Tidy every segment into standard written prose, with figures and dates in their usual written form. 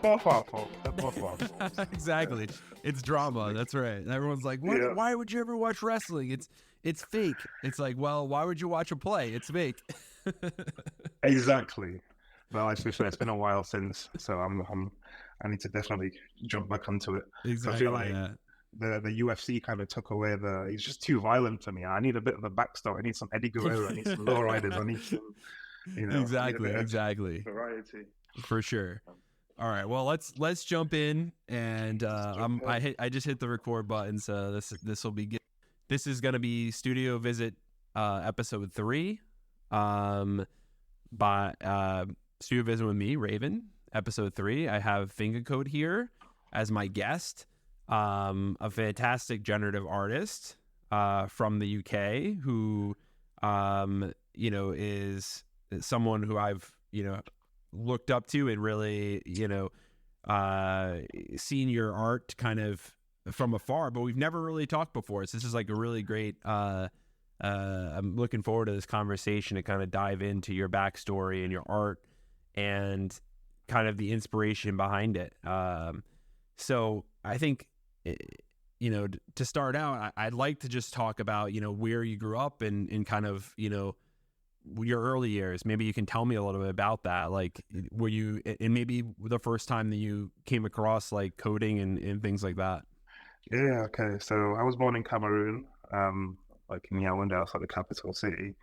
both our fault. They're both our fault. Exactly. It's drama. That's right. And everyone's like, "What? Yeah, Why would you ever watch wrestling? It's fake." It's like, well, why would you watch a play? It's fake. exactly. But like to be fair, it's been a while since, so I need to definitely jump back onto it. So I feel Exactly. like Yeah. the UFC kind of took away it's just too violent for me. I need a bit of a backstory. I need some Eddie Guerrero. I need some lowriders. I need some, I need a Exactly. bit of Exactly. variety. For sure. All right. Well, let's jump in, and I just hit the record button, so this will be good. This is gonna be Studio Visit episode 3, by Studio Visit with me, Raven, episode 3. I have Fingacode here as my guest, a fantastic generative artist from the UK who is someone who I've looked up to and really seen your art kind of from afar, but we've never really talked before, so this is like a really great I'm looking forward to this conversation to kind of dive into your backstory and your art and kind of the inspiration behind it. So I think to start out, I'd like to just talk about where you grew up and kind of your early years. Maybe you can tell me a little bit about that. Like, were you, and maybe the first time that you came across like coding and things like that? Yeah, okay. So I was born in Cameroon, like in Yaoundé, outside the capital city,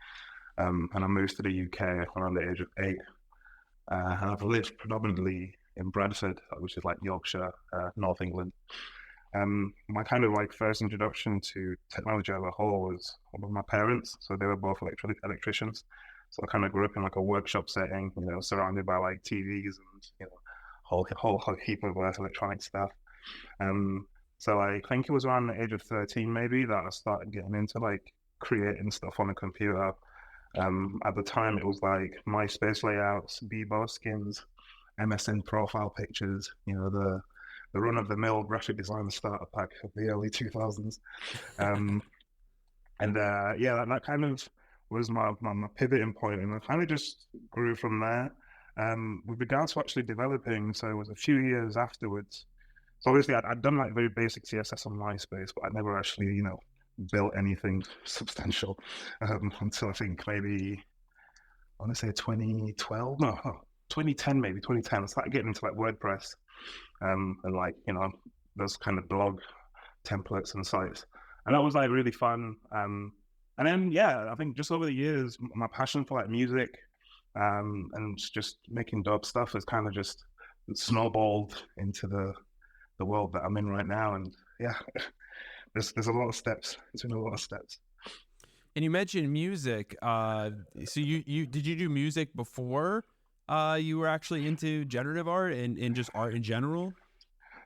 and I moved to the UK around the age of 8. And I've lived predominantly in Bradford, which is like Yorkshire, North England. My kind of like first introduction to technology as a whole was with my parents. So they were both electricians. So I kind of grew up in like a workshop setting, surrounded by like TVs and whole heap of electronic stuff. So I think it was around the age of 13 maybe that I started getting into like creating stuff on a computer. At the time it was like MySpace layouts, Bebo skins, MSN profile pictures, the run-of-the-mill graphic design starter pack of the early 2000s. That kind of was my pivoting point, and I kind of just grew from there. With regards to actually developing, so it was a few years afterwards. So obviously I'd done like very basic CSS on MySpace, but I never actually, built anything substantial until I think maybe, I want to say 2012, no, 2010 maybe, 2010. I started getting into like WordPress and like, those kind of blog templates and sites. And that was like really fun. And then, yeah, I think just over the years, my passion for like music and just making dope stuff has kind of just snowballed into the world that I'm in right now. And yeah, there's a lot of steps. It's been a lot of steps. And you mentioned music. So you did you do music before you were actually into generative art and just art in general?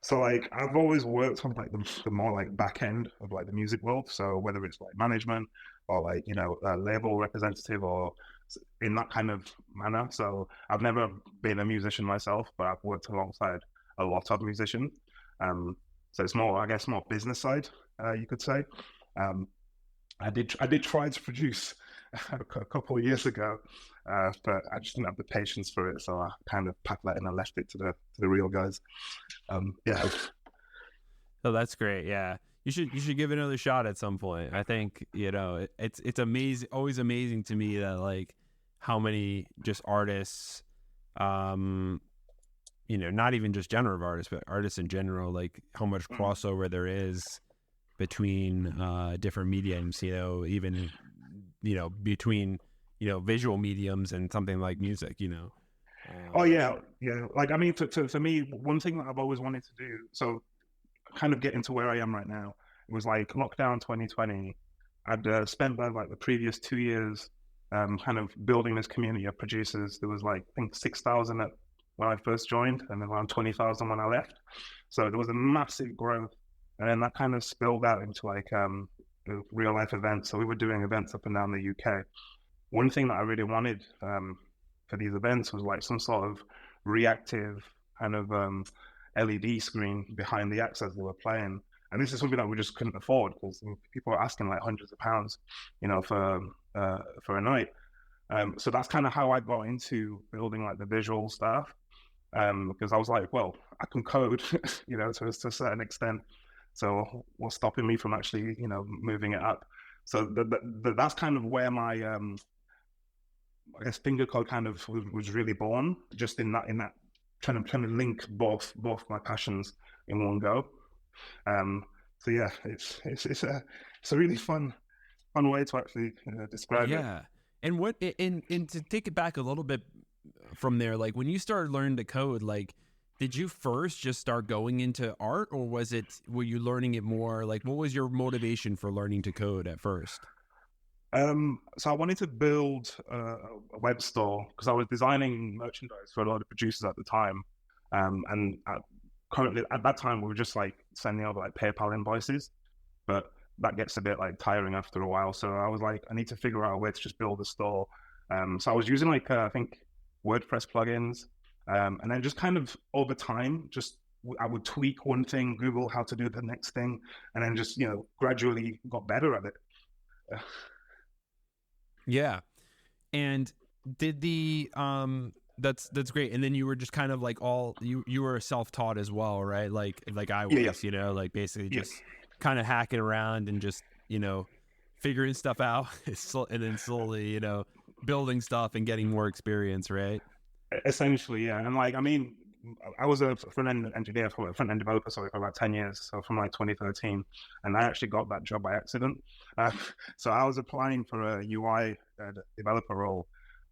So like I've always worked on like the more like back end of like the music world. So whether it's like management or like label representative or in that kind of manner. So I've never been a musician myself, but I've worked alongside a lot of musicians. So it's more, I guess, more business side, you could say. I did try to produce a couple of years ago, but I just didn't have the patience for it, so I kind of packed that and I left it to the real guys. Yeah. Oh, that's great. Yeah, you should give it another shot at some point. I think it's amazing, always amazing to me that like how many just artists, not even just generative artists, but artists in general, like how much crossover there is between different mediums, even between visual mediums and something like music. Oh yeah. Like I mean, for me, one thing that I've always wanted to do, so kind of getting to where I am right now, it was like lockdown 2020. I'd spent like the previous 2 years kind of building this community of producers. There was like I think 6,000 when I first joined, and then around 20,000 when I left. So there was a massive growth, and then that kind of spilled out into like real life events. So we were doing events up and down the UK. One thing that I really wanted for these events was like some sort of reactive kind of LED screen behind the acts as they were playing. And this is something that we just couldn't afford because people were asking like hundreds of pounds, for a night. So that's kind of how I got into building like the visual stuff. because I was like, well, I can code, to a certain extent. So what's stopping me from actually, moving it up? So that's kind of where my, I guess, Fingacode kind of was really born, just in that trying to link both my passions in one go. So yeah, it's a really fun way to actually describe it. Yeah. And and to take it back a little bit from there, like when you started learning to code, like did you first just start going into art, or were you learning it more? Like what was your motivation for learning to code at first? So I wanted to build a web store because I was designing merchandise for a lot of producers at the time. And currently at that time we were just like sending over like PayPal invoices, but that gets a bit like tiring after a while. So I was like, I need to figure out a way to just build a store. So I was using like I think WordPress plugins, and then just kind of over time, just I would tweak one thing, Google how to do the next thing, and then just gradually got better at it. Yeah. And did the that's great. And then you were just kind of like you were self-taught as well, right? Like I was, Yeah. like basically Yeah. just kind of hacking around and just, figuring stuff out and then slowly, building stuff and getting more experience, right? Essentially, yeah. And like, I mean, I was a front-end engineer, for a front-end developer, sorry, for about 10 years. So from like 2013, and I actually got that job by accident. Uh, so I was applying for a UI developer role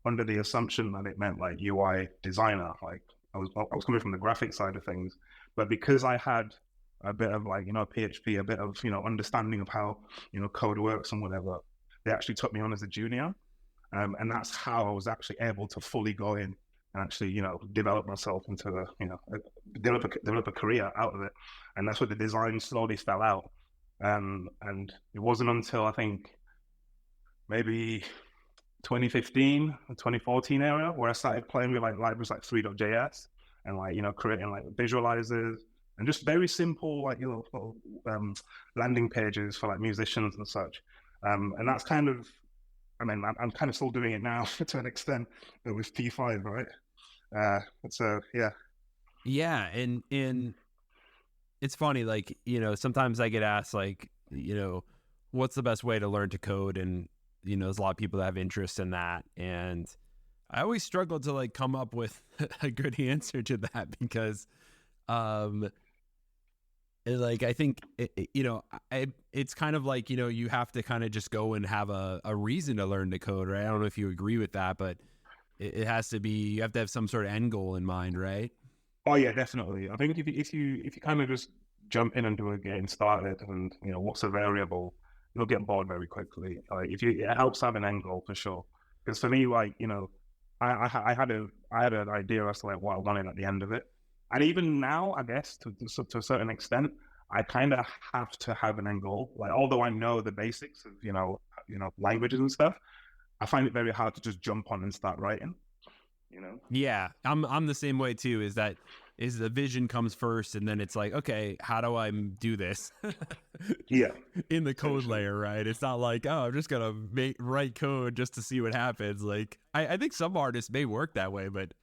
under the assumption that it meant like UI designer. Like I was coming from the graphic side of things, but because I had a bit of like, PHP, a bit of, understanding of how, code works and whatever, they actually took me on as a junior. And that's how I was actually able to fully go in and actually, develop myself into develop a career out of it. And that's where the design slowly fell out. And it wasn't until I think maybe 2015, 2014 area where I started playing with like libraries like 3.js and like, creating like visualizers and just very simple, like, landing pages for like musicians and such. And that's kind of, I mean, I'm kind of still doing it now to an extent with P5, right? So yeah. Yeah. And it's funny, like, sometimes I get asked like, what's the best way to learn to code? And, there's a lot of people that have interest in that. And I always struggle to like come up with a good answer to that because, like, I think, it's kind of like, you have to kind of just go and have a reason to learn to code, right? I don't know if you agree with that, but it has to be, you have to have some sort of end goal in mind, right? Oh yeah, definitely. I think if you kind of just jump in and do it, getting started, and what's a variable, you'll get bored very quickly. Like it helps have an end goal for sure. Because for me, like I had an idea as to like what I wanted at the end of it, and even now, I guess to a certain extent, I kind of have to have an end goal. Like although I know the basics of languages and stuff, I find it very hard to just jump on and start writing. Yeah, I'm the same way too. Is the vision comes first, and then it's like, okay, how do I do this? Yeah, In the code layer, right? It's not like, oh, I'm just gonna write code just to see what happens. Like, I think some artists may work that way, but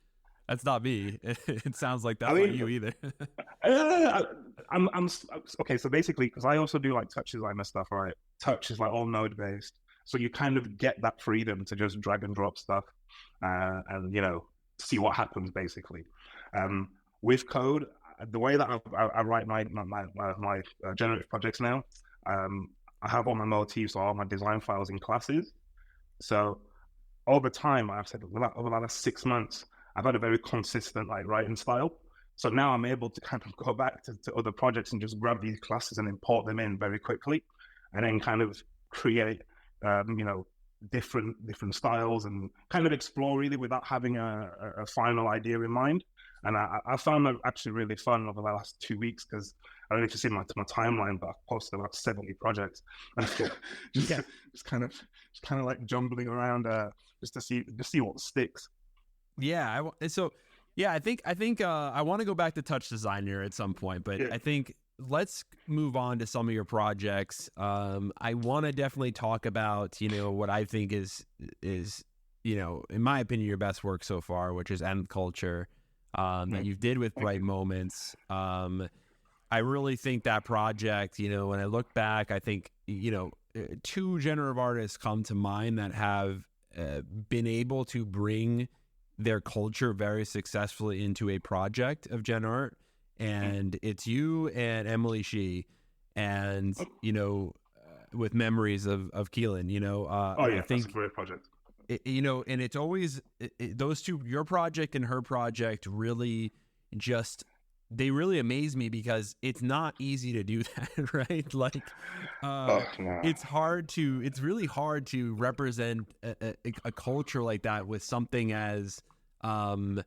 that's not me. It sounds like that's not you either. I'm okay. So basically, because I also do like touch design and stuff, right? Touch is like all node based, so you kind of get that freedom to just drag and drop stuff, and see what happens basically. With code, the way that I write my generative projects now, I have all my motifs or all my design files in classes. So over time, I've said over the last 6 months, I've had a very consistent like writing style. So now I'm able to kind of go back to other projects and just grab these classes and import them in very quickly, and then kind of create, different styles and kind of explore really without having a final idea in mind. And I found that actually really fun over the last 2 weeks because I don't know if you see my timeline, but I've posted about 70 projects and just kind of like jumbling around just to see what sticks. Yeah. I think I want to go back to touch designer at some point, but I think let's move on to some of your projects. I want to definitely talk about, what I think is, in my opinion, your best work so far, which is End Culture. that you did with Bright Moments. I really think that project, when I look back, I think, two generative artists come to mind that have been able to bring their culture very successfully into a project of gen art. And it's you and Emily Shee, and, with Memories of Keelan, I think that's a great project. And it's always those two, your project and her project, really they really amaze me, because it's not easy to do that, right? Like, it's really hard to represent a culture like that with something as, like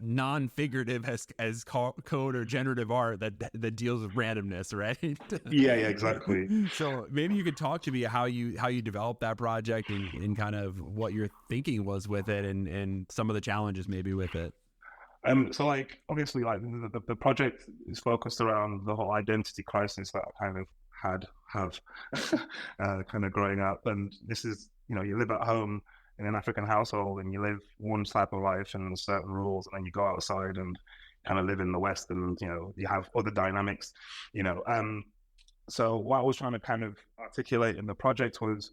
non-figurative as code or generative art that deals with randomness, right? Yeah, exactly. So maybe you could talk to me how you developed that project, and kind of what your thinking was with it, and some of the challenges maybe with it. So like, obviously, like the project is focused around the whole identity crisis that I kind of have kind of growing up. And this is, you live at home in an African household, and you live one type of life and certain rules, and then you go outside and kind of live in the West, and you have other dynamics. So what I was trying to kind of articulate in the project was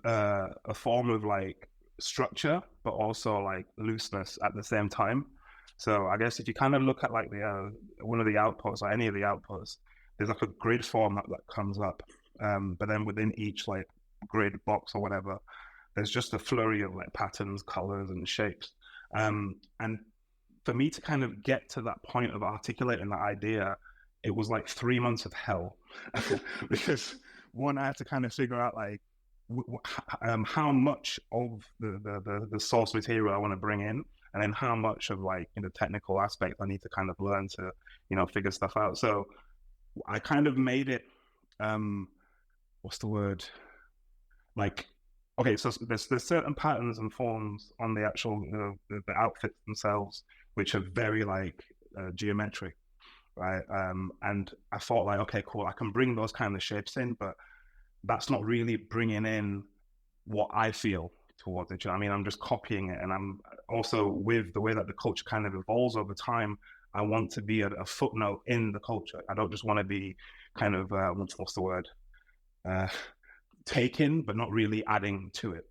a form of like structure, but also like looseness at the same time. So I guess if you kind of look at like the one of the outputs, or any of the outputs, there's like a grid form that comes up, but then within each like grid box or whatever, there's just a flurry of like patterns, colors, and shapes. And for me to kind of get to that point of articulating that idea, it was like 3 months of hell, because one, I had to kind of figure out like how much of the source material I want to bring in, and then how much of like technical aspect I need to kind of learn to figure stuff out. So I kind of made it what's the word, like, okay, so there's certain patterns and forms on the actual the outfits themselves, which are very like geometric, right? And I thought like, okay, cool, I can bring those kind of shapes in, but that's not really bringing in what I feel towards it. You know what I mean? I'm just copying it. And I'm also, with the way that the culture kind of evolves over time, I want to be a footnote in the culture. I don't just want to be kind of, what's the word? Taking, but not really adding to it.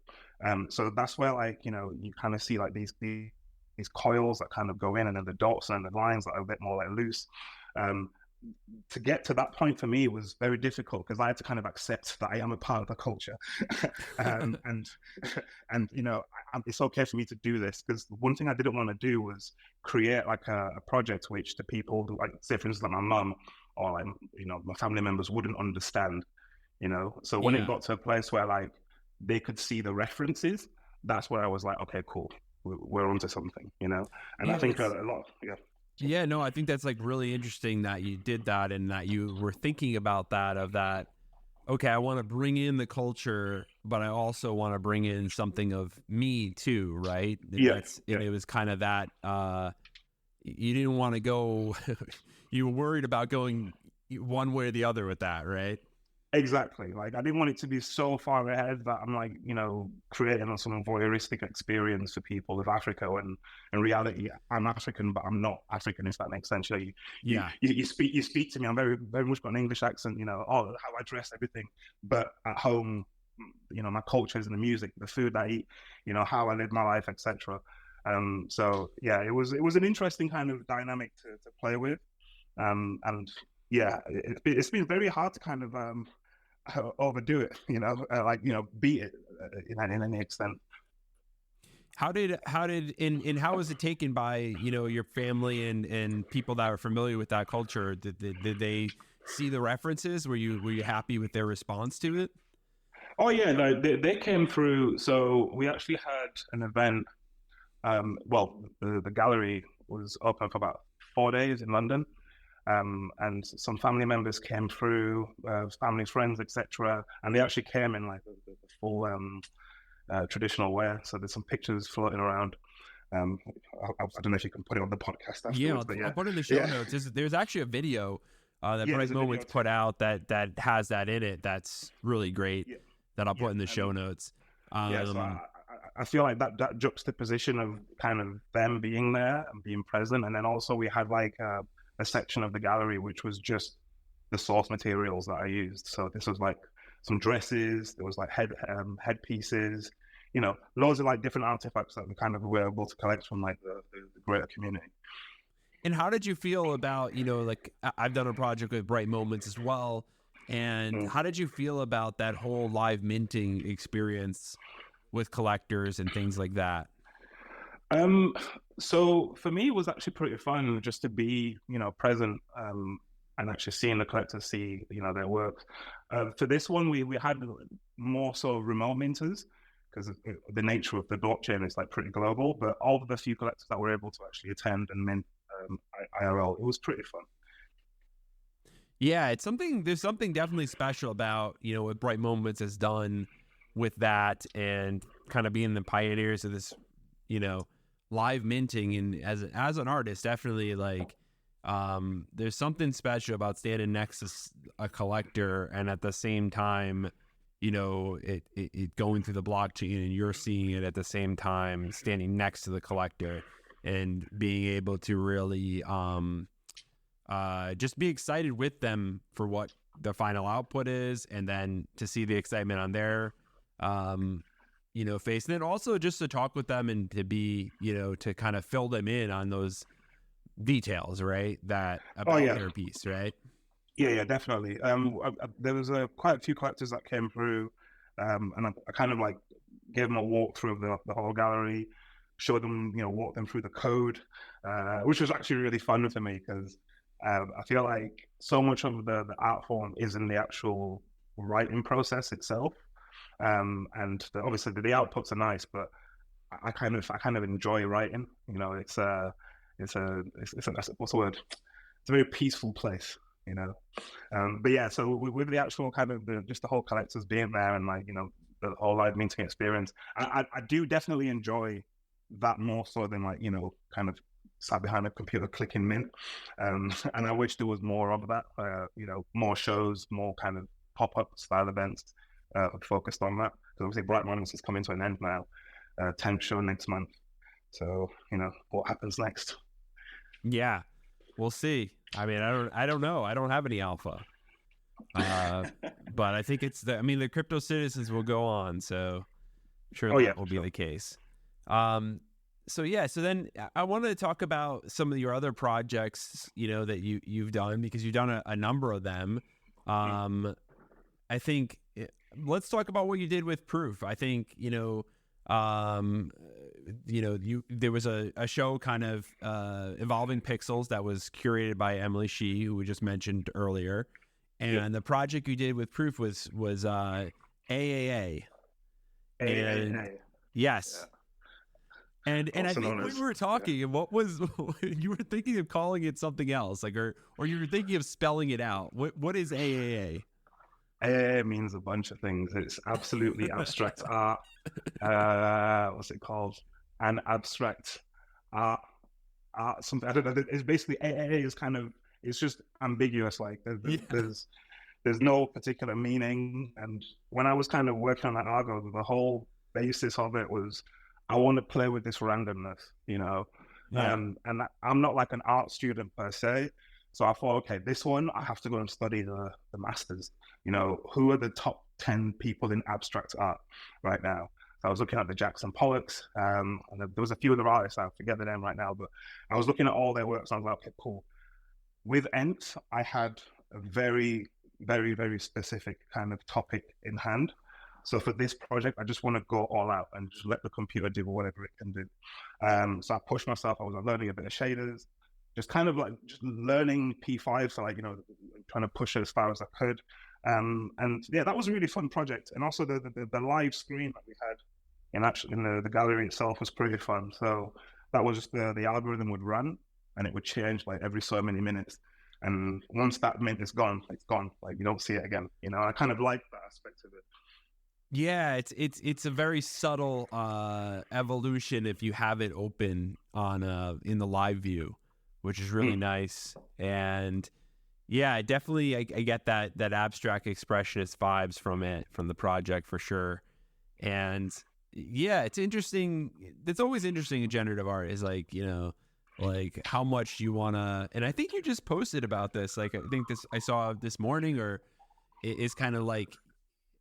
So that's where like, you kind of see like these coils that kind of go in, and then the dots and the lines that are a bit more like loose. To get to that point for me was very difficult, because I had to kind of accept that I am a part of the culture. and it's okay for me to do this, because one thing I didn't want to do was create like a project which the people, like say for instance like my mum or like my family members, wouldn't understand. So when it got to a place where like they could see the references, that's where I was like, okay, cool, we're onto something, and I think a lot. Yeah, no, I think that's like really interesting that you did that, and that you were thinking about that, okay, I want to bring in the culture, but I also want to bring in something of me too, right? And it was kind of that, you didn't want to go, you were worried about going one way or the other with that, right? Exactly. Like, I didn't want it to be so far ahead that I'm like, creating some voyeuristic experience for people of Africa, when in reality I'm African, but I'm not African, if that makes sense. You speak to me, I'm very, very much got an English accent, how I dress, everything. But at home, my culture is in the music, the food I eat, how I live my life, etc. So yeah, it was an interesting kind of dynamic to play with. And yeah, it's been very hard to kind of overdo it, beat it in any extent. How was it taken by your family and people that are familiar with that culture? Did they see the references? Were you happy with their response to it? Oh yeah, no, they came through. So we actually had an event. The gallery was open for about 4 days in London. And some family members came through, family, friends, etc. And they actually came in like the full traditional wear. So there's some pictures floating around. I don't know if you can put it on the podcast afterwards. I'll put it in the show notes. There's actually a video that Bright Moments put out that has that in it. That's really great. That I'll put in the show notes. So I I feel like that juxtaposition of kind of them being there and being present, and then also we had like a section of the gallery which was just the source materials that I used. So this was like some dresses, there was like headpieces, loads of like different artifacts that we kind of were able to collect from like the greater community. And how did you feel about, like I've done a project with Bright Moments as well, and how did you feel about that whole live minting experience with collectors and things like that? So for me, it was actually pretty fun just to be, present, and actually seeing the collectors see, their work. For this one, we had more so remote minters because the nature of the blockchain is like pretty global. But all of the few collectors that were able to actually attend and mint IRL, it was pretty fun. Yeah, there's something definitely special about, what Bright Moments has done with that and kind of being the pioneers of this, live minting. And as an artist, definitely like, there's something special about standing next to a collector and at the same time, it going through the blockchain and you're seeing it at the same time, standing next to the collector and being able to really, just be excited with them for what the final output is, and then to see the excitement on their, face, and then also just to talk with them and to be, to kind of fill them in on those details, right? That about their piece, right? Yeah, definitely. There was quite a few collectors that came through, and I kind of like gave them a walkthrough of the whole gallery, showed them, walk them through the code, which was actually really fun for me because I feel like so much of the art form is in the actual writing process itself, and obviously the outputs are nice, but I kind of enjoy writing. It's what's the word? It's a very peaceful place, But yeah, so with the actual kind of just the whole collectors being there and like the whole live minting experience, I do definitely enjoy that more so than like kind of sat behind a computer clicking mint. And I wish there was more of that. More shows, more kind of pop-up style events focused on that. Because obviously Bright Moments is coming to an end now. 10th show next month. So what happens next? Yeah, we'll see. I mean, I don't know. I don't have any alpha, but I think the crypto citizens will go on. So sure, that will be the case. So then I wanted to talk about some of your other projects, that you've done, because you've done a number of them. I think let's talk about what you did with Proof. I think, there was a show kind of Evolving Pixels that was curated by Emily Shee, who we just mentioned earlier. And the project you did with Proof was AAA. AAA. Yes. Yeah. And I think when we were talking, what was you were thinking of calling it something else, like or you were thinking of spelling it out. What is AAA? AAA means a bunch of things. It's absolutely abstract art. What's it called? An abstract art. Something I don't know. It's basically AAA is kind of, it's just ambiguous. Like there's no particular meaning. And when I was kind of working on that algo, the whole basis of it was I want to play with this randomness, Yeah. And I'm not like an art student per se. So I thought, okay, this one, I have to go and study the masters. Who are the top 10 people in abstract art right now? So I was looking at the Jackson Pollocks, and there was a few other artists, I forget the name right now, but I was looking at all their works and I was like, okay, cool. With Ent, I had a very, very, very specific kind of topic in hand. So for this project, I just want to go all out and just let the computer do whatever it can do. So I pushed myself. I was learning a bit of shaders, just kind of like just learning P5. So like, trying to push it as far as I could. And yeah, that was a really fun project. And also the live screen that we had in the gallery itself was pretty fun. So that was just the algorithm would run and it would change like every so many minutes. And once that mint is gone, it's gone. Like you don't see it again. I kind of like that aspect of it. Yeah, it's a very subtle evolution if you have it open on in the live view, which is really nice. And yeah, definitely I get that abstract expressionist vibes from the project for sure. And yeah, it's interesting. It's always interesting in generative art is like, like how much you want to, and I think you just posted about this. Like, I think I saw this morning, or it's kind of like,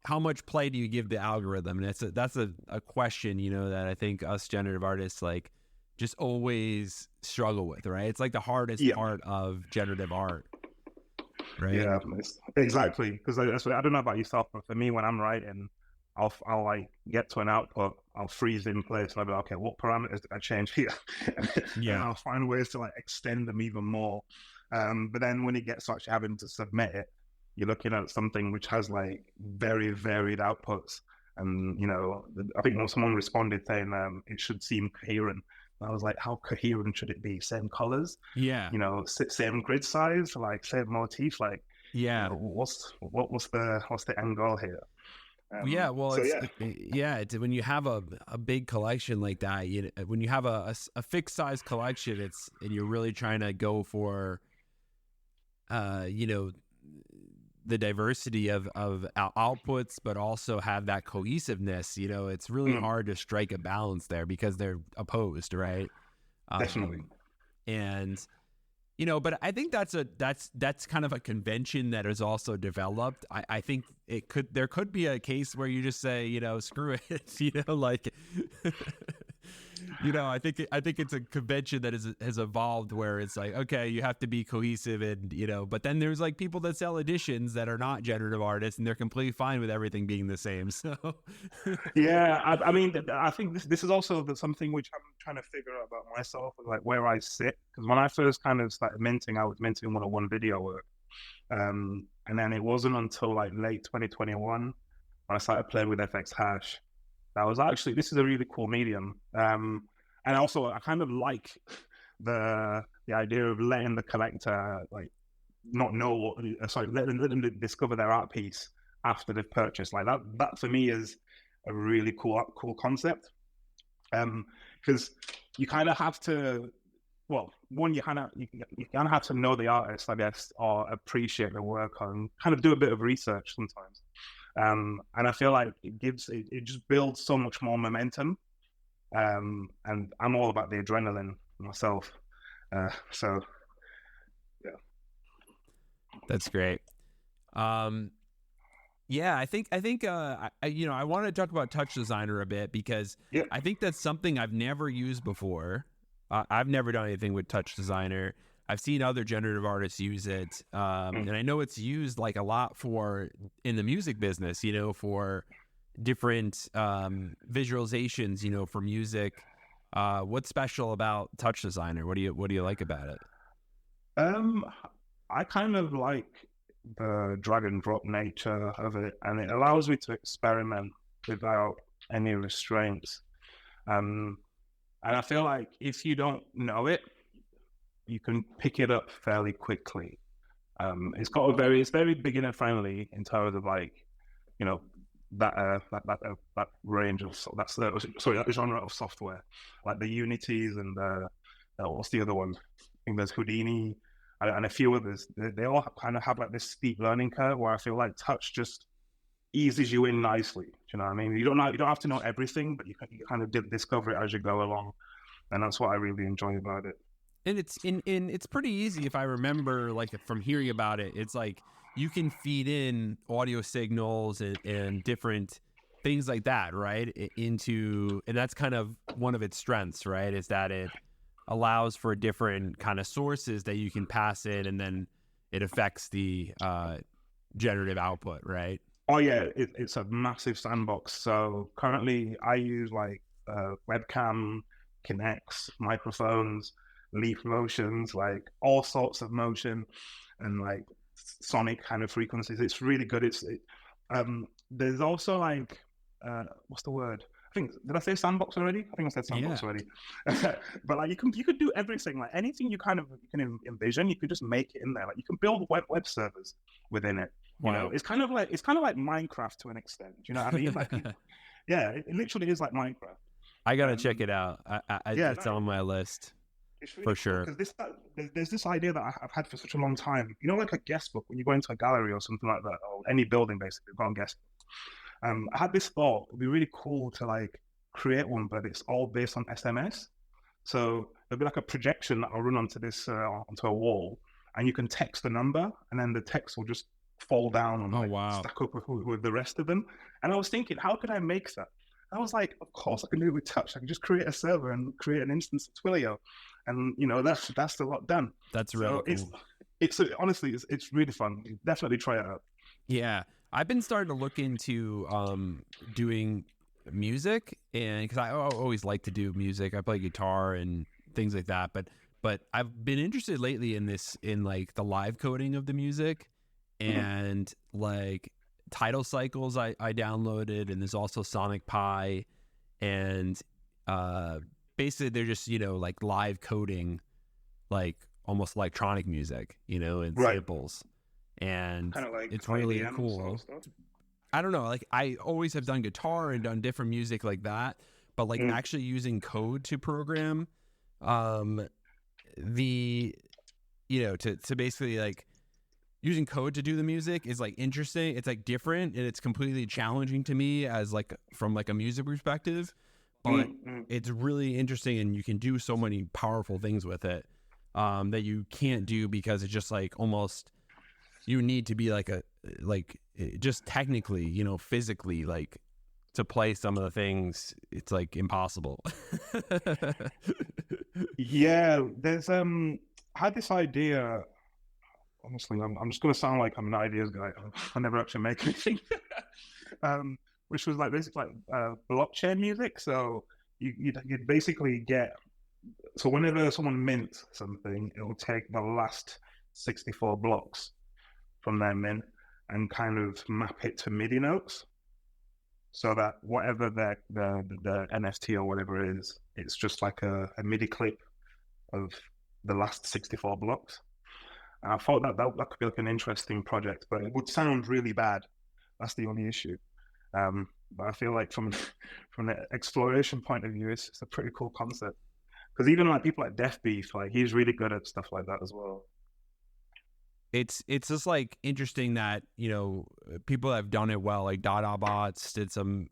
how much play do you give the algorithm? And that's a question, that I think us generative artists like just always struggle with, right? It's like the hardest part of generative art, right? Yeah, exactly. Because that's what, I don't know about yourself, but for me, when I'm writing, I'll like get to an output, I'll freeze in place, and I'll be like, okay, what parameters did I change here? And I'll find ways to like extend them even more. But then when it gets to actually having to submit it, you're looking at something which has like very varied outputs. And, I think someone responded saying it should seem coherent. And I was like, how coherent should it be? Same colors? Yeah. Same grid size, like same motif, like what's the end goal here? It's when you have a big collection like that, when you have a fixed size collection, and you're really trying to go for the diversity of outputs, but also have that cohesiveness. It's really hard to strike a balance there because they're opposed, right? Definitely. And but I think that's kind of a convention that is also developed. I think there could be a case where you just say, screw it, like I think it's a convention that has evolved where it's like, okay, you have to be cohesive, and but then there's like people that sell editions that are not generative artists, and they're completely fine with everything being the same. So yeah, I mean, I think this is also something which I'm trying to figure out about myself, like where I sit. Because when I first kind of started minting, I was minting 101 video work, and then it wasn't until like late 2021 when I started playing with FX Hash. That was actually, this is a really cool medium. And also I kind of like the idea of letting the collector like not know letting them discover their art piece after they've purchased. Like that for me is a really cool concept. Because you kind of have to, well, one, you kind of have to know the artist, I guess, or appreciate the work, and kind of do a bit of research sometimes. And I feel like it just builds so much more momentum. And I'm all about the adrenaline myself. So yeah. That's great. Yeah, I think I want to talk about Touch Designer a bit, because I think that's something I've never used before. I've never done anything with Touch Designer. I've seen other generative artists use it, and I know it's used like a lot in the music business, for different visualizations, for music. What's special about Touch Designer? What do you like about it? I kind of like the drag and drop nature of it, and it allows me to experiment without any restraints. And I feel like if you don't know it, you can pick it up fairly quickly. It's very beginner friendly in terms of like, that range of that genre of software, like the Unities and what's the other one? I think there's Houdini and a few others. They all kind of have like this steep learning curve where I feel like Touch just eases you in nicely. Do you know what I mean? You don't have to know everything, but you kind of discover it as you go along, and that's what I really enjoy about it. And it's pretty easy, if I remember, like from hearing about it. It's like you can feed in audio signals and different things like that, right? And that's kind of one of its strengths, right? Is that it allows for different kind of sources that you can pass in, and then it affects the generative output, right? Oh yeah, it's a massive sandbox. So currently I use like webcam, Kinects, microphones, leaf motions, like all sorts of motion, and like sonic kind of frequencies. It's really good. There's also like what's the word? Did I say sandbox already? I think I said sandbox already. But like you could do everything, like anything you can envision, you could just make it in there. Like you can build web servers within it. Wow. It's kind of like Minecraft to an extent. You know what I mean? Like, yeah, it literally is like Minecraft. I gotta check it out. It's on my list. It's really for sure. Because there's this idea that I've had for such a long time. Like a guest book when you go into a gallery or something like that, or any building basically, you've got a guest book. I had this thought: it'd be really cool to like create one, but it's all based on SMS. So there'll be like a projection that I'll run onto this onto a wall, and you can text the number, and then the text will just fall down and stack up with the rest of them. And I was thinking, how could I make that? I was like, of course I can do it with touch. I can just create a server and create an instance of Twilio, and that's a lot done. That's really cool. It's honestly, it's really fun. Definitely try it out. Yeah, I've been starting to look into doing music, and because I always like to do music, I play guitar and things like that. But I've been interested lately in like the live coding of the music, and like Tidal Cycles I downloaded, and there's also Sonic Pi, and basically they're just like live coding, like almost electronic music, and samples, and kind of like it's really IBM cool. sort of stuff. I don't know, like I always have done guitar and done different music like that, but like actually using code to program to basically like using code to do the music is like interesting. It's like different, and it's completely challenging to me as like from like a music perspective, but it's really interesting, and you can do so many powerful things with it that you can't do because it's just like almost you need to be like just technically, physically, like to play some of the things. It's like impossible. Yeah, there's I had this idea. Honestly, I'm just going to sound like I'm an ideas guy. I never actually make anything. Which was like basically like blockchain music. So you'd basically get. So whenever someone mints something, it will take the last 64 blocks from their mint and kind of map it to MIDI notes, so that whatever the NFT or whatever it is, it's just like a MIDI clip of the last 64 blocks. And I thought that could be like an interesting project, but it would sound really bad. That's the only issue. But I feel like from the exploration point of view, it's a pretty cool concept. Because even like people like Def Beef, like he's really good at stuff like that as well. It's just like interesting that people have done it well. Like Dada Bots did some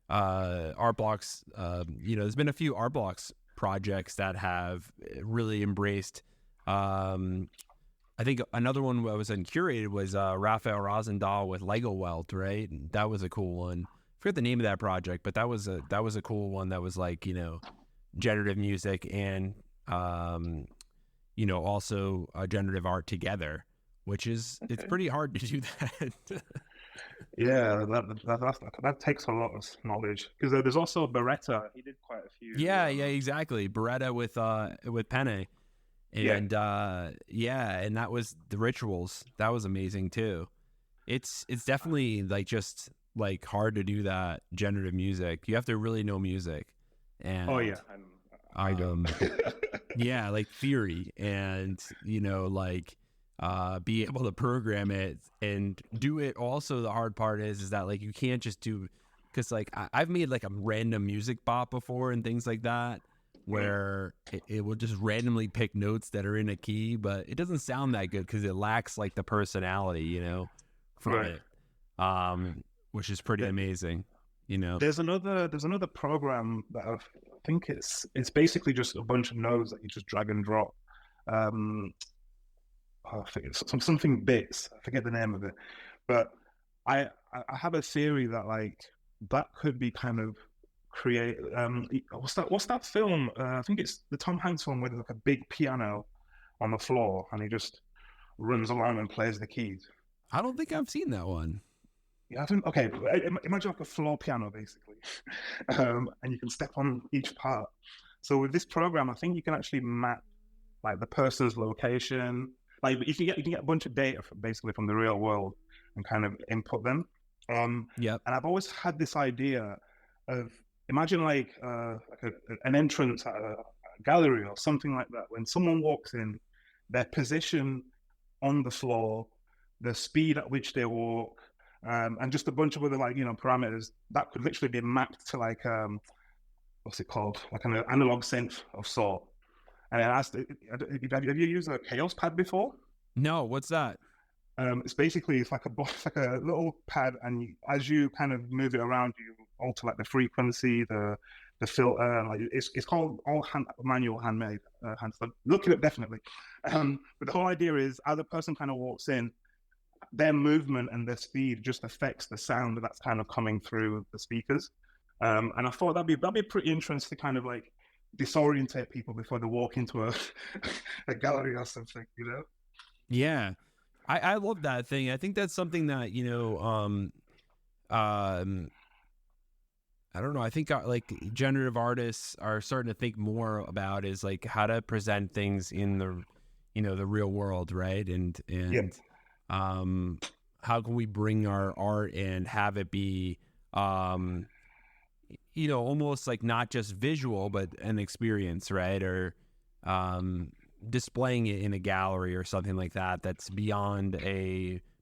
art blocks. There's been a few art blocks projects that have really embraced. I think another one that was uncurated was Raphael Rosendahl with Lego Welt, right? And that was a cool one. I forget the name of that project, but that was a cool one that was like generative music and also generative art together, which is it's pretty hard to do that. Yeah, that takes a lot of knowledge, because there's also Beretta. He did quite a few. Yeah, exactly. Beretta with Penne, and and that was the Rituals. That was amazing too. It's definitely like just like hard to do that generative music. You have to really know music, and like theory, and be able to program it and do it. Also, the hard part is that like you can't just do, because like I've made like a random music bot before and things like that, where it will just randomly pick notes that are in a key, but it doesn't sound that good because it lacks like the personality, from it, which is pretty amazing. There's another program that I think it's basically just a bunch of nodes that you just drag and drop. I think it's something bits. I forget the name of it, but I have a theory that like that could be kind of create. What's that film? I think it's the Tom Hanks one with like a big piano on the floor, and he just runs around and plays the keys. I don't think I've seen that one. Yeah, I think, okay, imagine like a floor piano, basically. And you can step on each part. So with this program, I think you can actually map like the person's location. Like you can get a bunch of data basically from the real world and kind of input them. And I've always had this idea of, imagine like an entrance at a gallery or something like that. When someone walks in, their position on the floor, the speed at which they walk, and just a bunch of other parameters that could literally be mapped to like what's it called, like an analog synth of sort. And I asked, have you used a Chaos pad before? No, what's that? It's like a little pad, and as you kind of move it around, you alter like the frequency, the filter. Like it's called all manual handmade hand stuff. Look at it definitely. But the whole idea is, as a person kind of walks in, their movement and their speed just affects the sound that's kind of coming through the speakers. And I thought that'd be pretty interesting to kind of like disorientate people before they walk into a gallery or something, you know? Yeah. I love that thing. I think that's something that, I don't know. I think like generative artists are starting to think more about is like how to present things in the, the real world, right? And how can we bring our art and have it be, almost like not just visual, but an experience, right? Or displaying it in a gallery or something like that. That's beyond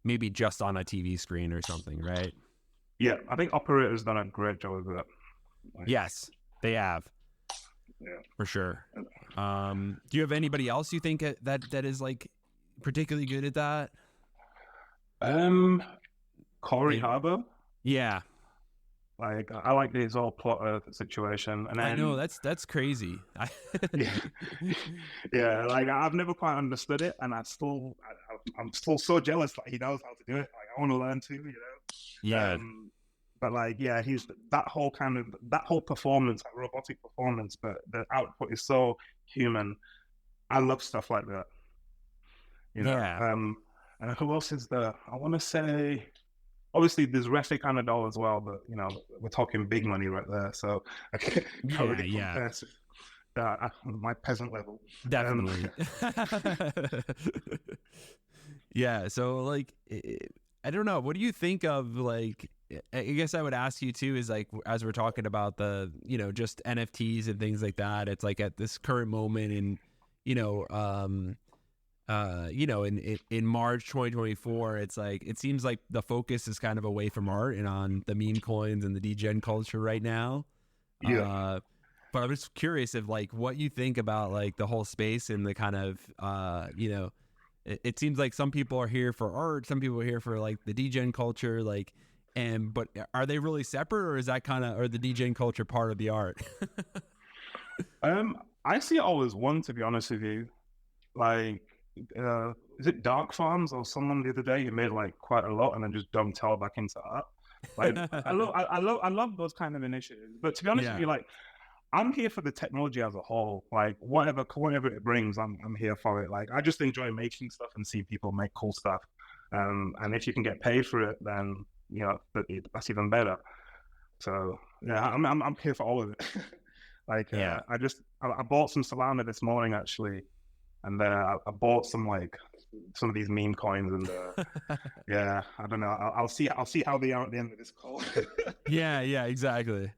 maybe just on a TV screen or something, right? Yeah, I think Operator's done a great job of that. Yes, they have. Yeah, for sure. Do you have anybody else you think that is like particularly good at that? Corey Harbour. Yeah, like I like this whole plotter situation, and then, I know that's crazy. yeah, like I've never quite understood it, and I'm still so jealous that he knows how to do it. Like I want to learn too, Yeah. But like, yeah, he's that whole performance, that robotic performance, but the output is so human. I love stuff like that. Yeah. And who else is there? I want to say, obviously, there's Refik Anadol as well, but we're talking big money right there, so I can't really compare to that at my peasant level. Definitely. Yeah. So, like, I don't know. What do you think of, like? I guess I would ask you too. Is like, as we're talking about the, just NFTs and things like that. It's like at this current moment in, in March 2024, it's like it seems like the focus is kind of away from art and on the meme coins and the degen culture right now. Yeah. But I'm just curious of like what you think about like the whole space and the kind of it seems like some people are here for art, some people are here for like the degen culture, like, but are they really separate, or is that or the degen culture part of the art? I see it all as one, to be honest with you. Like, is it Dark Farms or someone the other day who made like quite a lot and then just dumped it back into art? Like, I love those kind of initiatives. But to be honest with you, like, I'm here for the technology as a whole. Like, whatever it brings, I'm here for it. Like, I just enjoy making stuff and see people make cool stuff. And if you can get paid for it, then that's even better. So yeah, I'm here for all of it. Like, I bought some Solana this morning actually, and then I bought some of these meme coins, and yeah, I don't know. I'll see how they are at the end of this call. Yeah, exactly.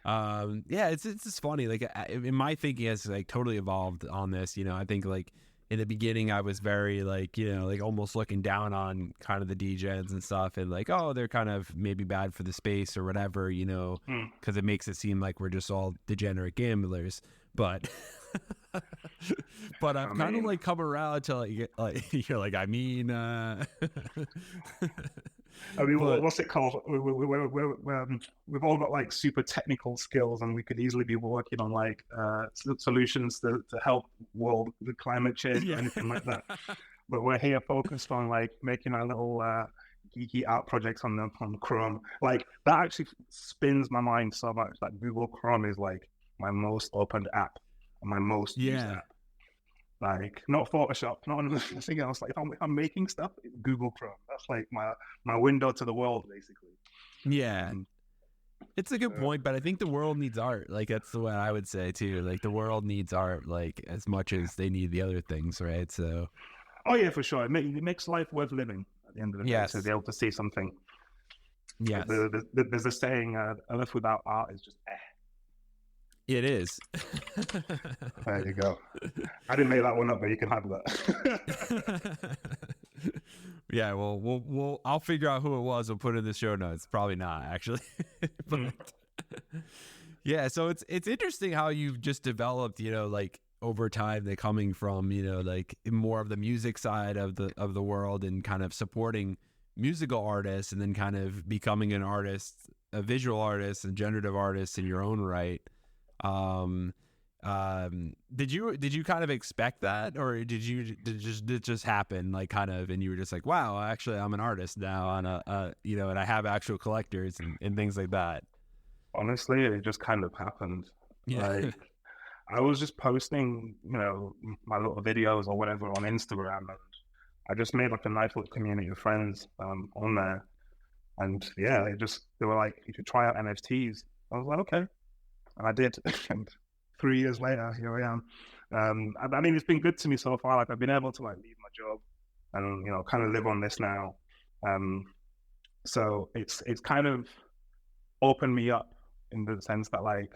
It's just funny. Like, in my thinking has like totally evolved on this. I think like in the beginning I was very like like almost looking down on kind of the degens and stuff, and like, oh, they're kind of maybe bad for the space or whatever, because it makes it seem like we're just all degenerate gamblers. But but I've kind of like come around to like you're like, what's it called? We've all got like super technical skills, and we could easily be working on like solutions to help world with climate change or anything like that. But we're here focused on like making our little geeky art projects on Chrome. Like that actually spins my mind so much. Like Google Chrome is like my most opened app and my most used app. Like not Photoshop, not anything else. Like if I'm making stuff, it's Google Chrome. That's like my window to the world, basically. Yeah, it's a good point, but I think the world needs art. Like that's what I would say too. Like the world needs art, like as much as they need the other things, right? So, oh yeah, for sure. It makes life worth living at the end of the day. To be able to see something. Yes. There's a saying: "A life without art is just eh." It is. There you go. I didn't make that one up, but you can have that. Yeah, well, I'll figure out who it was. We'll put it in the show notes. Probably not, actually. But yeah, so it's interesting how you've just developed, like over time, they're coming from, like more of the music side of the world and kind of supporting musical artists, and then kind of becoming an artist a visual artist and generative artist in your own right. Did you kind of expect that, or did it just happen, like, kind of, and you were just like, wow, actually I'm an artist now on and I have actual collectors and things like that? Honestly, it just kind of happened. Yeah. Like, I was just posting, my little videos or whatever on Instagram, and I just made like a nice little community of friends on there. And yeah, they were like, you should try out NFTs. I was like, okay. And I did. And 3 years later, here I am. I mean, it's been good to me so far. Like, I've been able to like leave my job and, kind of live on this now. So it's kind of opened me up in the sense that, like,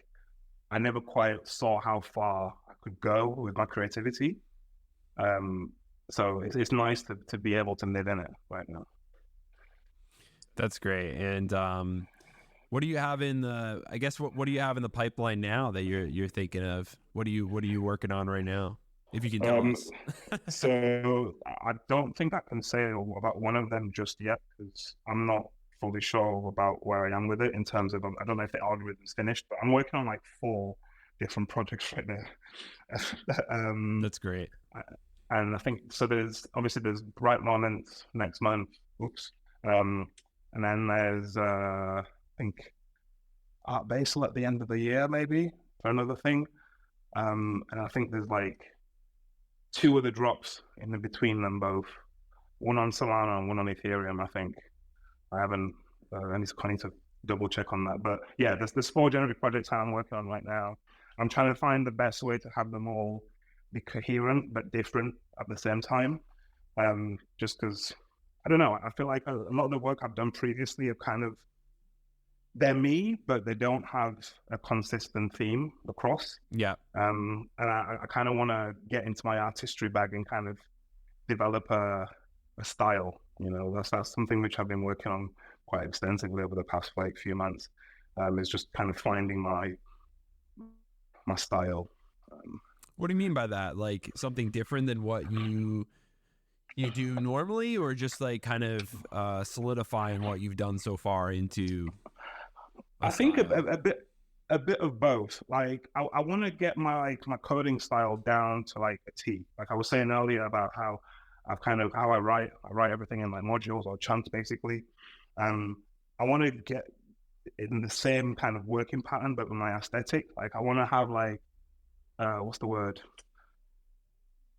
I never quite saw how far I could go with my creativity. So it's nice to be able to live in it right now. That's great. And what do you have in the? I guess what do you have in the pipeline now that you're thinking of? What are you working on right now? If you can tell us. So I don't think I can say about one of them just yet, because I'm not fully sure about where I am with it in terms of, I don't know if the algorithm's finished, but I'm working on like 4 different projects right now. That's great. And I think so. There's Bright Moments next month. Oops. And then there's I think Art Basel at the end of the year, maybe, for another thing. And I think there's like 2 other drops in between them both. One on Solana and one on Ethereum, I think. I haven't. I need to double check on that. But yeah, there's 4 generative projects I'm working on right now. I'm trying to find the best way to have them all be coherent but different at the same time. Just because, I don't know, I feel like a lot of the work I've done previously have kind of, they're me, but they don't have a consistent theme across. Yeah. And I kind of want to get into my artistry bag and kind of develop a style. That's something which I've been working on quite extensively over the past few months. Is just kind of finding my style. What do you mean by that? Like something different than what you do normally, or just like kind of solidifying what you've done so far into? I think a bit of both. Like, I want to get my coding style down to like a T. Like I was saying earlier about how I write everything in like modules or chunks basically. I want to get in the same kind of working pattern, but with my aesthetic. Like, I want to have like what's the word?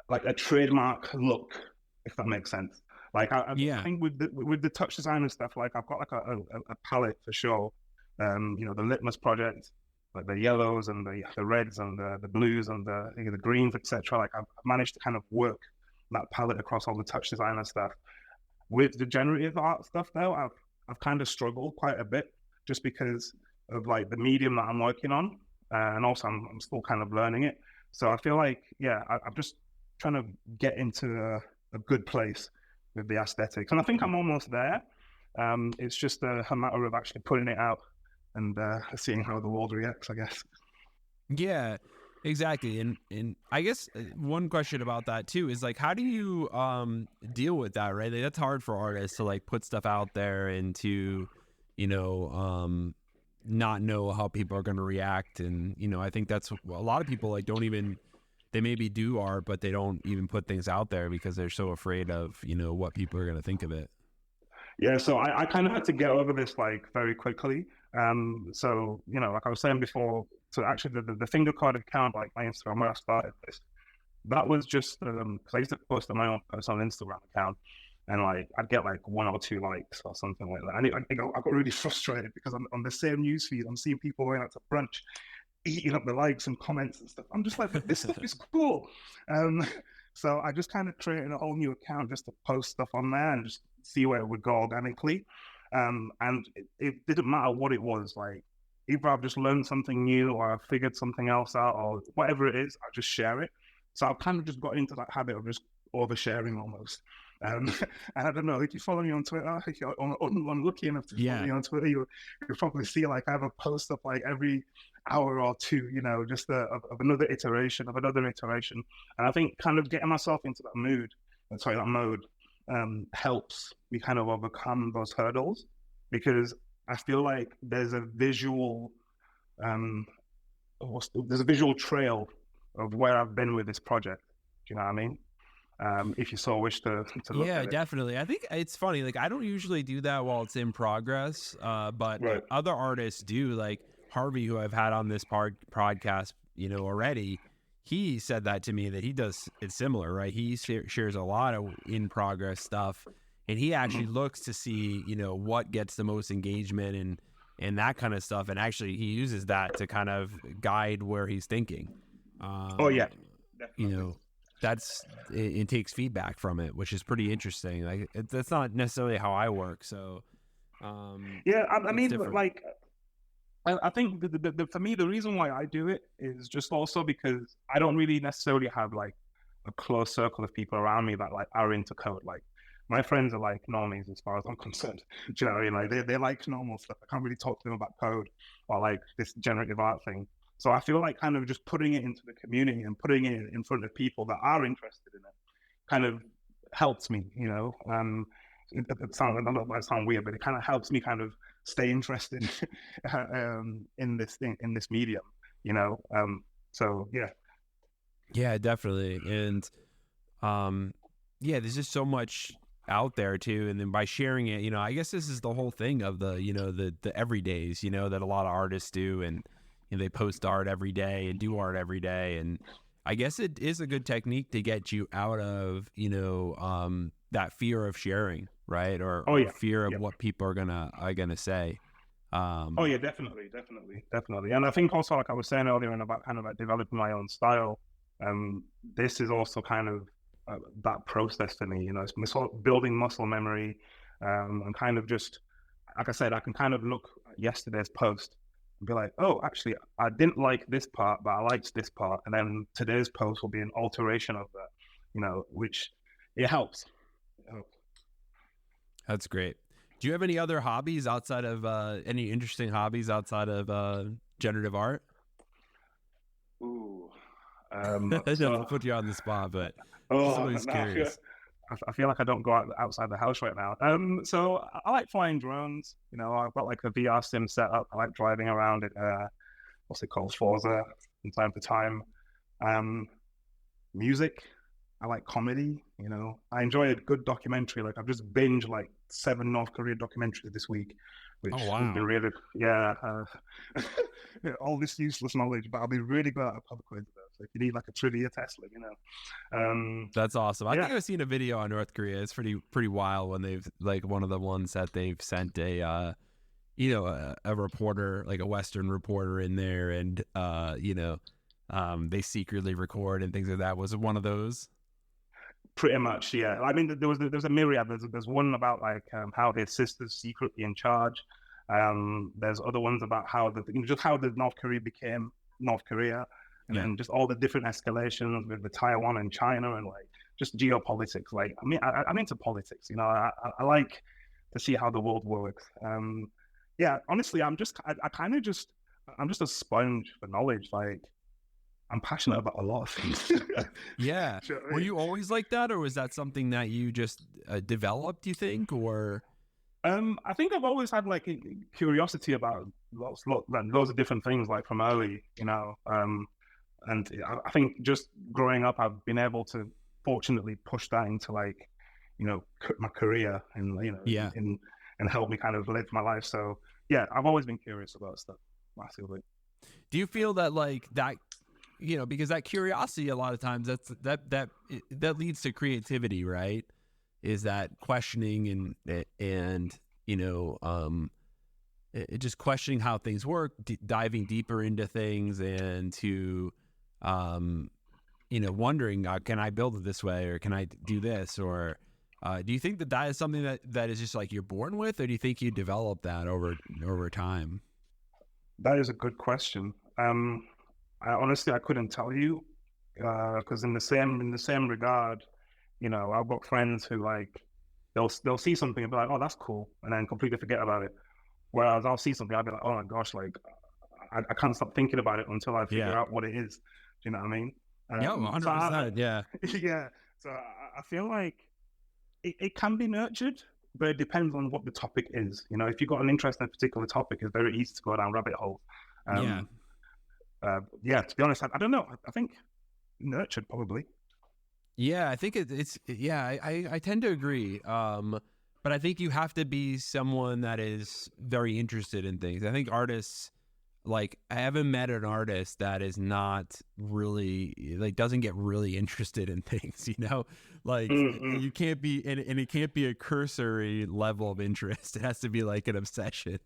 Like a trademark look, if that makes sense. Like I think with the touch design and stuff, like I've got like a palette for sure. The Litmus project, like the yellows and the reds and the blues and the greens, etc. Like I've managed to kind of work that palette across all the touch design and stuff. With the generative art stuff though, I've kind of struggled quite a bit just because of like the medium that I'm working on, and also I'm still kind of learning it. So I feel like I'm just trying to get into a good place with the aesthetics, and I think I'm almost there. It's just a matter of actually putting it out and seeing how the world reacts, I guess. Yeah, exactly. And I guess one question about that too is like, how do you deal with that, right? Like, that's hard for artists to like put stuff out there and to, not know how people are going to react. And, I think that's a lot of people like they maybe do art, but they don't even put things out there because they're so afraid of, what people are going to think of it. Yeah, so I kind of had to get over this like very quickly. So, like I was saying before, so actually the Fingacode account, like my Instagram, where I started this, that was just because I used to post on my own personal Instagram account, and like I'd get like 1 or 2 likes or something like that. And I got really frustrated because on the same newsfeed, I'm seeing people going out to brunch, eating up the likes and comments and stuff. I'm just like, this stuff is cool. So I just kind of created a whole new account just to post stuff on there and just see where it would go organically. And it didn't matter what it was. Like, either I've just learned something new or I've figured something else out or whatever it is, I just share it. So I've kind of just got into that habit of just oversharing almost. And I don't know, if you follow me on Twitter, if you're unlucky enough to follow me on Twitter, you'll probably see like I have a post up like every hour or two, just of another iteration. And I think kind of getting myself into that mode helps me kind of overcome those hurdles, because I feel like there's a visual there's a visual trail of where I've been with this project. Do you know what I mean? If you so wish to look Yeah, at it. definitely. I think it's funny. Like, I don't usually do that while it's in progress, but Right. other artists do. Like Harvey, who I've had on this podcast, already. He said that to me, that he does it similar, right? He shares a lot of in progress stuff, and he actually looks to see, what gets the most engagement and that kind of stuff. And actually, he uses that to kind of guide where he's thinking. Oh yeah, definitely. It takes feedback from it, which is pretty interesting. Like, that's not necessarily how I work. So, yeah, I mean, different. like, I think for me, the reason why I do it is just also because I don't really necessarily have like a close circle of people around me that like are into code. Like, my friends are like normies as far as I'm concerned. Do you know what I mean? Like, they like normal stuff. I can't really talk to them about code or like this generative art thing. So I feel like kind of just putting it into the community and putting it in front of people that are interested in it kind of helps me, it sounds, I don't know if it might sound weird, but it kind of helps me kind of stay interested in this medium, so yeah. Yeah, definitely. And there's just so much out there too. And then by sharing it, I guess this is the whole thing of the, the everydays, that a lot of artists do. And they post art every day and do art every day. And I guess it is a good technique to get you out of, that fear of sharing, right? Or fear of what people are gonna say. Oh yeah, definitely. And I think also, like I was saying earlier, and about kind of like developing my own style, this is also kind of that process for me. It's sort of building muscle memory, and kind of just, like I said, I can kind of look at yesterday's post and be like, oh, actually, I didn't like this part, but I liked this part, and then today's post will be an alteration of that, which it helps. That's great. Do you have any other hobbies outside of any interesting hobbies outside of generative art? Ooh, To put you on the spot, but oh, somebody's curious. I feel like I don't go outside the house right now. So I like flying drones. I've got like a VR sim set up. I like driving around it. What's it called? Forza from time to time. Music. I like comedy. I enjoy a good documentary. Like, I've just binged like 7 North Korea documentaries this week, which has been really, all this useless knowledge, but I'll be really glad at pub quiz though. So if you need like a trivia test, That's awesome. I think I've seen a video on North Korea. It's pretty wild when they've, like, one of the ones that they've sent a reporter, like a Western reporter in there, and they secretly record and things like that. Was it one of those? Pretty much, yeah. I mean, there's a myriad. There's one about like how his sister's secretly in charge. There's other ones about how just how the North Korea became North Korea, and then just all the different escalations with the Taiwan and China, and like just geopolitics. Like, I mean, I'm into politics. I like to see how the world works. Honestly, I'm just a sponge for knowledge. Like, I'm passionate about a lot of things. Yeah. Sure. Were you always like that, or was that something that you just developed, you think, or? I think I've always had like a curiosity about lots of different things, like from early, and I think just growing up, I've been able to fortunately push that into like, my career and and help me kind of live my life. So yeah, I've always been curious about stuff massively. Do you feel that like that? Because that curiosity, a lot of times that leads to creativity, right? Is that questioning and just questioning how things work, diving deeper into things, and to wondering, can I build it this way, or can I do this, or do you think that is something that is just like you're born with, or do you think you develop that over time? That is a good question. I couldn't tell you, because in the same regard, I've got friends who like they'll see something and be like, oh, that's cool, and then completely forget about it. Whereas I'll see something, I'll be like, oh my gosh, like I can't stop thinking about it until I figure out what it is. Do you know what I mean? Yeah, 100%. Yeah. Yeah. So I feel like it can be nurtured, but it depends on what the topic is. You know, if you've got an interest in a particular topic, it's very easy to go down rabbit hole. Yeah. Yeah, to be honest, I don't know. I think nurtured probably. Yeah, I think it's yeah, I tend to agree. But I think you have to be someone that is very interested in things. I think artists, like, I haven't met an artist that is not really, like, doesn't get really interested in things, you know? Like, you can't be, and it can't be a cursory level of interest. It has to be like an obsession.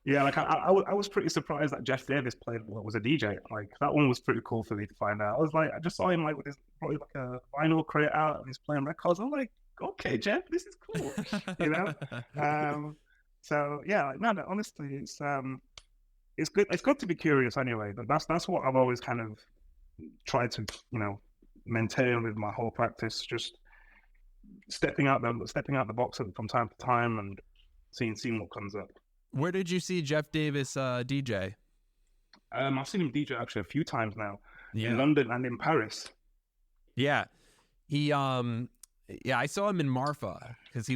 Yeah, like I was pretty surprised that Jeff Davis played what was a DJ. Like that one was pretty cool for me to find out. I was like, I just saw him like with his probably like a vinyl crate out and he's playing records. I'm like, okay, Jeff, this is cool, you know. So yeah, like, no, honestly, it's good. It's good to be curious anyway. But that's what I've always kind of tried to, you know, maintain with my whole practice. Just stepping out the box from time to time and seeing what comes up. Where did you see Jeff Davis DJ? I've seen him DJ actually a few times now, in London and in Paris. Yeah, he yeah, I saw him in Marfa because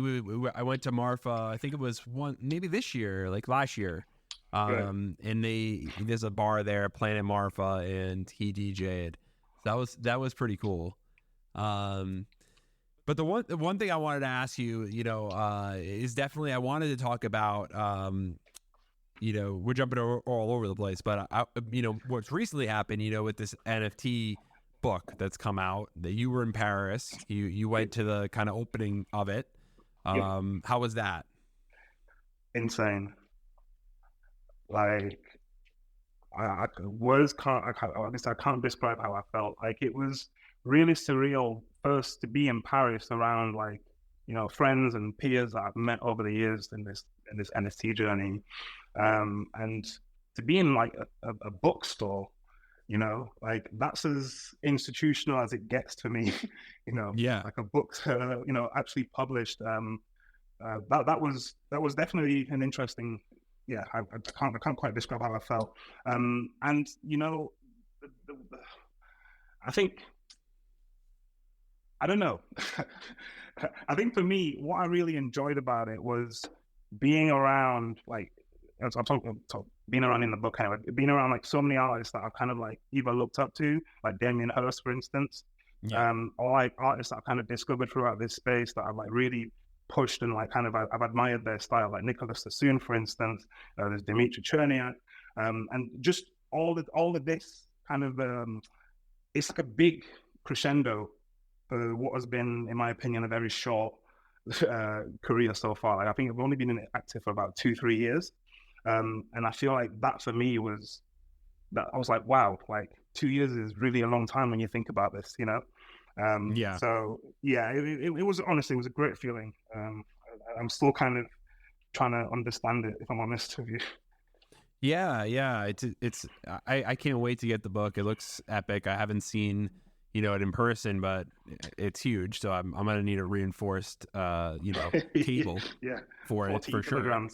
I went to Marfa. I think it was maybe this year, like last year. And there's a bar there, Planet Marfa, and he DJ'd. That was pretty cool. But the one thing I wanted to ask you, you know, is definitely I wanted to talk about, you know, we're jumping all over the place, but you know, what's recently happened, you know, with this NFT book that's come out. That you were in Paris, you went to the kind of opening of it. How was that? Insane. Like I can't describe how I felt. Like it was really surreal first to be in Paris around, like, you know, friends and peers that I've met over the years in this NFT journey, and to be in like a bookstore, you know, like that's as institutional as it gets to me. You know, Yeah. like a book, you know, actually published. That was definitely an interesting. Yeah, I can't quite describe how I felt. And you know, I think. I don't know. I think for me, what I really enjoyed about it was being around, like, as I'm talking, being around in the book, anyway, being around like so many artists that I've kind of like either looked up to, like Damien Hirst, for instance, or like artists that I've kind of discovered throughout this space that I've like really pushed and like kind of I've admired their style, like Nicholas Sassoon, for instance. There's Dimitri Cherniak, and just all of this kind of it's like a big crescendo for what has been, in my opinion, a very short career so far. Like I think I've only been active for about 2-3 years, and I feel like that for me was that I was like, wow, like 2 years is really a long time when you think about this, you know. So yeah, it was honestly, it was a great feeling. I'm still kind of trying to understand it, if I'm honest with you. Yeah. I can't wait to get the book. It looks epic. I haven't seen, you know, it in person, but it's huge. So I'm gonna need a reinforced, you know, table for it for sure.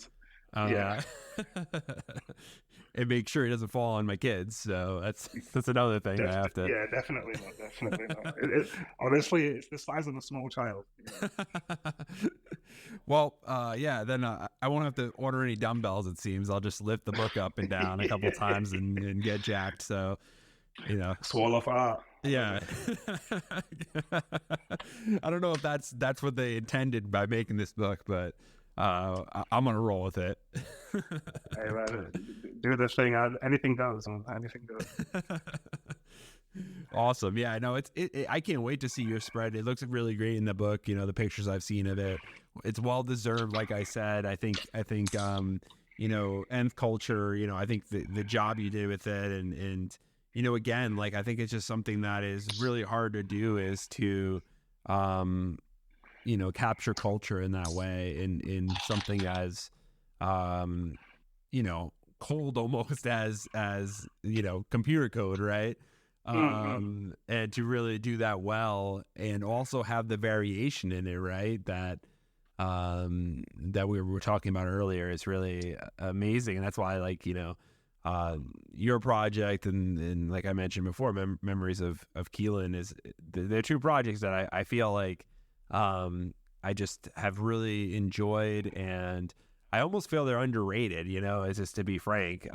And make sure it doesn't fall on my kids. So that's another thing I have to. Yeah, definitely not. Honestly, it's the size of a small child. Well, yeah. Then I won't have to order any dumbbells. It seems I'll just lift the book up and down a couple times and get jacked. So, you know, swallow far. Yeah. I don't know if that's what they intended by making this book, but I'm gonna roll with it. Hey, man, do this thing. Anything goes. Anything goes. Awesome. Yeah, I know I can't wait to see your spread. It looks really great in the book. You know, the pictures I've seen of it. It's well deserved. Like I said, I think you know, nth culture. You know, I think the job you did with it, and you know, again, like I think it's just something that is really hard to do, is to you know, capture culture in that way, in something as you know, cold almost as you know, computer code, right? And to really do that well, and also have the variation in it, right? That we were talking about earlier is really amazing, and that's why, like, you know, your project and like I mentioned before, Memories of Keelan they're two projects that I feel like I I just have really enjoyed, and I almost feel they're underrated, as just to be frank.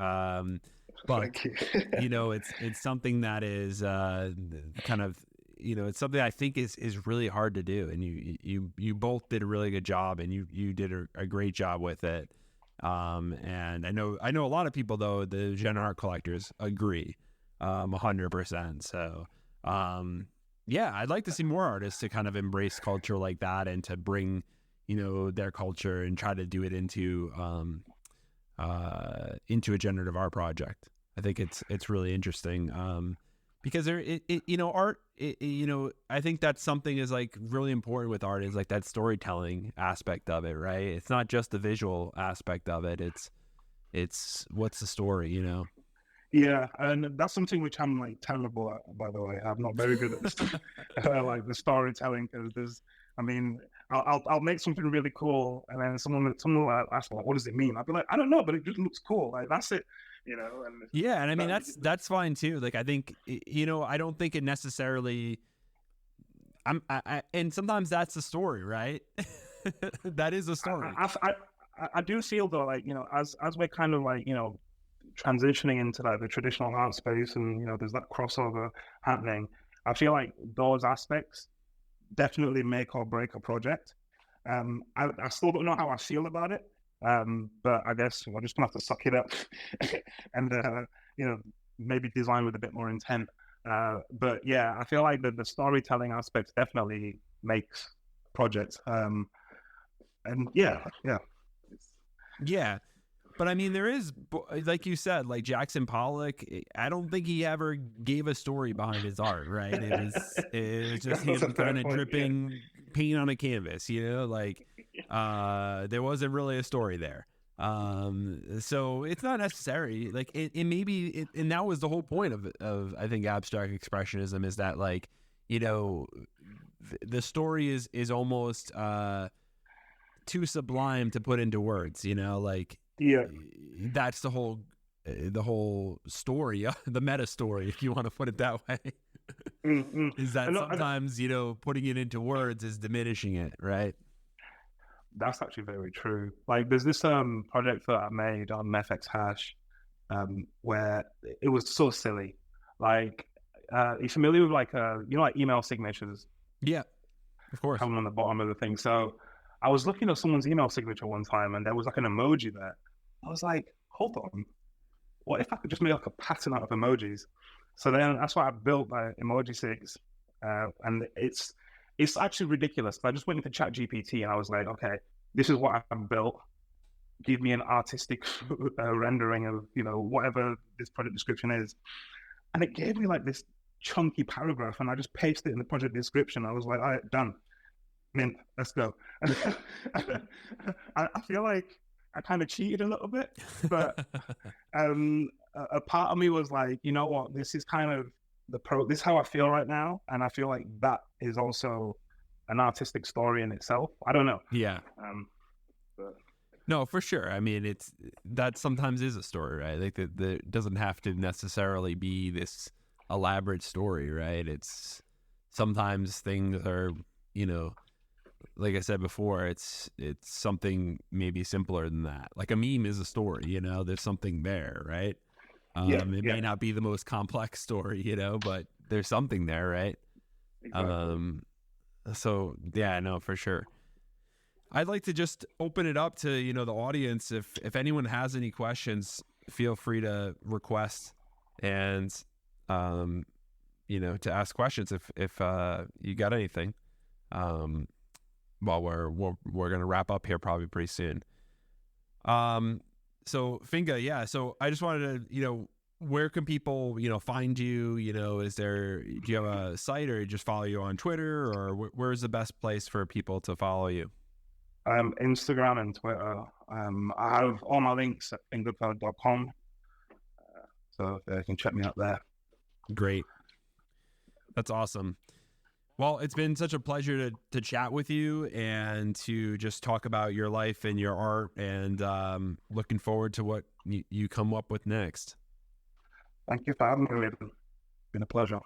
But Thank you. it's something that is kind of, it's something I think is really hard to do, and you both did a really good job, and you did a great job with it. And I know a lot of people, though, the Gen Art collectors agree 100%. So yeah, I'd like to see more artists to kind of embrace culture like that, and to bring their culture and try to do it into a generative art project. I think it's really interesting, because art, I think that's something is like really important with art, is like that storytelling aspect of it, right? It's not just the visual aspect of it. It's what's the story, Yeah, and that's something which I'm like terrible at, by the way. I'm not very good at like the storytelling, because I'll make something really cool, and then someone will ask, like, what does it mean? I'll be like, I don't know, but it just looks cool. Like, that's it, And yeah, and I mean that's fine too. Like, I think I don't think it necessarily. And sometimes that's the story, right? That is a story. I do feel though, like as we're kind of like transitioning into like the traditional art space, and there's that crossover happening. I feel like those aspects definitely make or break a project. I still don't know how I feel about it, but I guess we're just gonna have to suck it up and maybe design with a bit more intent. But yeah, I feel like the storytelling aspect definitely makes projects. And yeah. But I mean, there is, like you said, like Jackson Pollock, I don't think he ever gave a story behind his art, right? It was just him kind of dripping paint on a canvas, like there wasn't really a story there. So it's not necessary. Like it may be, and that was the whole point of I think abstract expressionism, is that, like, the story is almost too sublime to put into words, like. Yeah, That's the whole story, the meta story, if you want to put it that way. Is that sometimes putting it into words is diminishing it, right? That's actually very true. Like, there's this project that I made on FX Hash, where it was so silly. Like, you're familiar with like like email signatures? Yeah, of course. Coming on the bottom of the thing. So I was looking at someone's email signature one time, and there was like an emoji there. I was like, hold on, what if I could just make like a pattern out of emojis? So then that's why I built my emoji six, and it's actually ridiculous. I just went into ChatGPT and I was like, okay, this is what I've built. Give me an artistic rendering of whatever this project description is, and it gave me like this chunky paragraph, and I just pasted it in the project description. I was like, all right, done. Let's go. And I feel like I kind of cheated a little bit, but a part of me was like, you know what, this is kind of this is how I feel right now, and I feel like that is also an artistic story in itself. I don't know. Yeah. But... No, for sure. I mean, that sometimes is a story, right? Like that doesn't have to necessarily be this elaborate story, right? It's sometimes things are, like I said before, it's something maybe simpler than that. Like a meme is a story, there's something there, right? It may not be the most complex story, but there's something there, right? Exactly. So yeah, no, for sure. I'd like to just open it up to, the audience. If anyone has any questions, feel free to request and, to ask questions if you got anything. Well, we're going to wrap up here probably pretty soon. So Finga, yeah. So I just wanted to, where can people, find you? Do you have a site, or just follow you on Twitter, or where's the best place for people to follow you? Instagram and Twitter. I have all my links at fingacode.com. So you can check me out there. Great. That's awesome. Well, it's been such a pleasure to chat with you and to just talk about your life and your art, and looking forward to what you come up with next. Thank you for having me. It's been a pleasure.